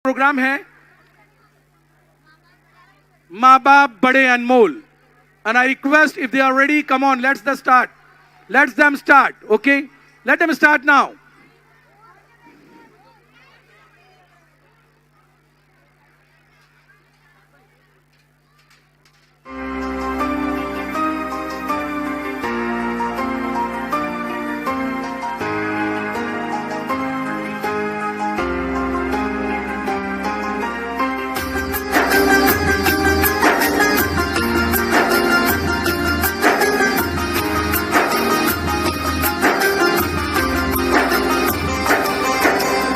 Programme है माँ बाप बड़े अनमोल, and I request if they are ready, come on, let's them start, okay, let them start now.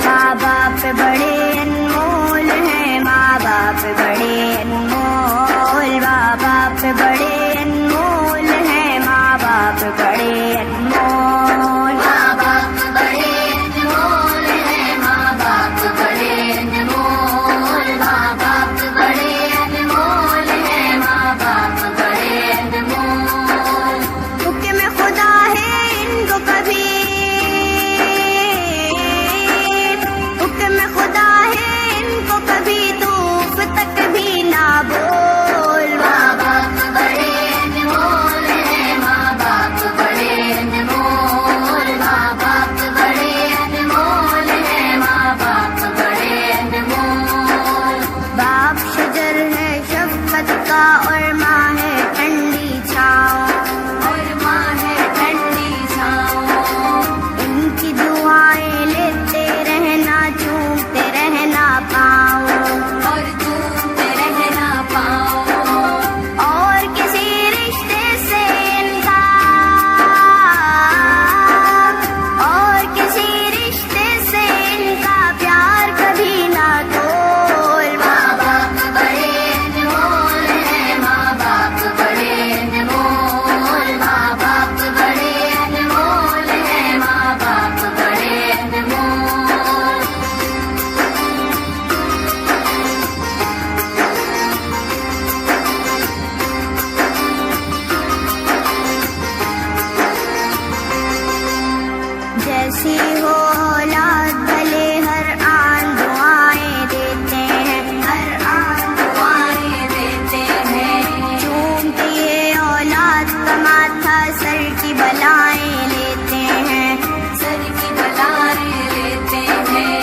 माँ बाप बड़े अनमोल हैं, माँ बाप बड़े अनमोल, माँ बाप बड़े अनमोल हैं, माँ बाप बड़े अनमोल, माँ बाप बड़े अनमोल हैं, माँ बाप बड़े अनमोल, माँ बाप बड़े अनमोल हैं, माँ बाप बड़े अनमोल। हुक्म खुदा है इनको कभी, हुक्म खुदा है इनको कभी धूप तक भी ना बोल। माँ बाप बड़े अनमोल हैं, माँ बाप बड़े अनमोल, माँ बाप बड़े अनमोल हैं, माँ बाप बड़े अनमोल। बाप शजर है शफ़क़त का और माँ है ठंडी छाँव, और माँ है ठंडी छाँव। इनकी दुआएं लेते रहना, चूमते रहना पाँव, और चूमते रहना पाँव। और किसी रिश्ते से इनका, और किसी रिश्ते से इनका प्यार कभी ना तोल। माँ बाप बड़े अनमोल हैं, माँ बाप बड़े अनमोल, माँ बाप बड़े अनमोल हैं, माँ बाप बड़े अनमोल। जैसी हो औलाद भले हर आन दुआएं देते हैं, हर आन दुआएं देते हैं। चूमते ये औलाद का माथा सर की बलाएं लेते हैं, सर की बलाएं लेते हैं।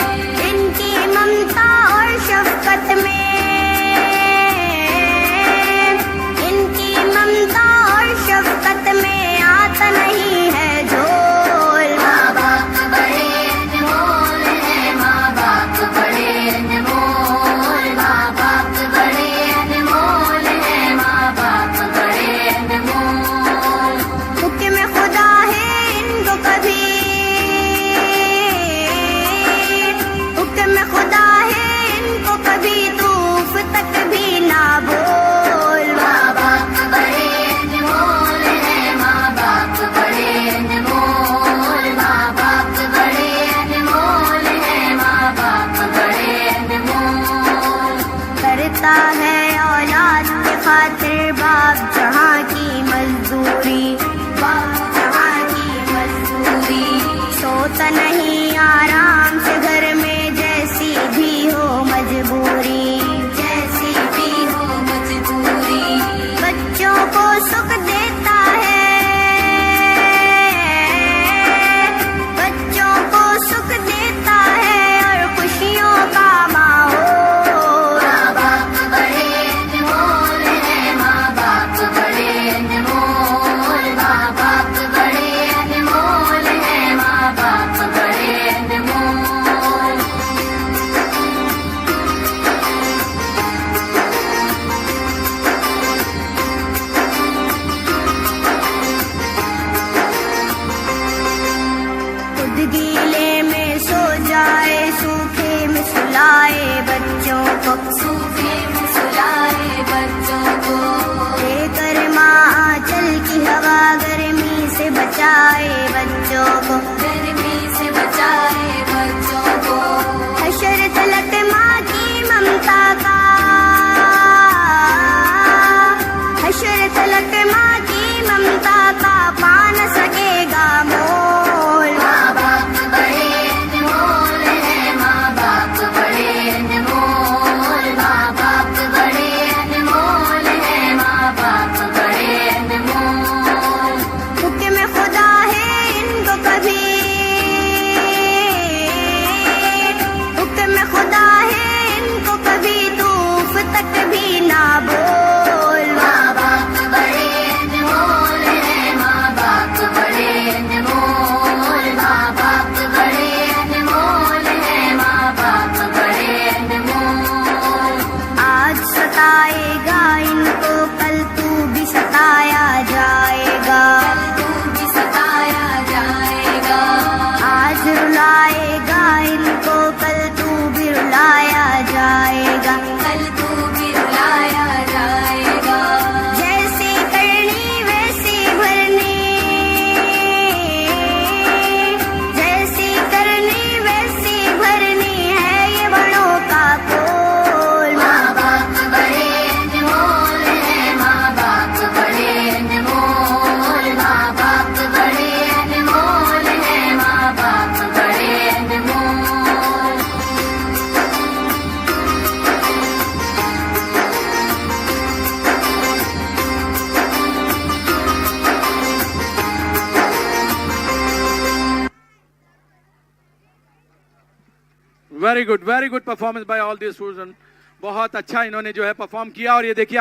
इनकी ममता और शफ़क़त में, इनकी ममता और शफ़क़त में आता नहीं है झोल। माँ बाप बड़े अनमोल हैं, माँ बाप बड़े अनमोल, माँ बाप बड़े अनमोल हैं, माँ बाप बड़े अनमोल। हुक्म खुदा है इनको कभी, हुक्म खुदा है इनको कभी धूप तक भी ना बोल। माँ बाप बड़े अनमोल हैं, माँ बाप बड़े अनमोल, माँ बाप बड़े अनमोल हैं, माँ बाप बड़े अनमोल। करता है औलाद के खातिर बाप जहाँ की मजदूरी, बाप जहाँ की मजदूरी। सोता नहीं आराम से घर में जैसी भी हो मजबूरी, जैसी भी हो मजबूरी। बच्चों को सुख देता है, बच्चों को सुख देता है और खुशियों का माहौल। माँ बाप बड़े अनमोल हैं, माँ बाप बड़े अनमोल, माँ बाप बड़े अनमोल हैं, माँ बाप बड़े अनमोल। खुद गीले में सो जाए, सूखे में सुलाए बच्चों को, सूखे में सुलाए बच्चों को। लेकर माँ आंचल की हवा गर्मी से बचाए बच्चों को, गर्मी से बचाए बच्चों को। हशर तलक माँ की ममता का, हशर तलक माँ की ममता का पा न सकेगा मोल। माँ बाप बड़े अनमोल हैं, माँ बाप बड़े अनमोल। आज रुलाएगा इनको, कल तू भी रुलाया जाएगा, कल तू भी रुलाया जाएगा। जैसे करनी वैसे भरनी, जैसे करनी वैसे भरनी है ये बड़ों का कोल। माँ बाप बड़े अनमोल है, माँ बाप बड़े अनमोल, माँ बाप बड़े अनमोल है, माँ बाप बड़े अनमोल। Very good performance by all the student. बहुत अच्छा इन्होंने जो है परफॉर्म किया। और ये देखिए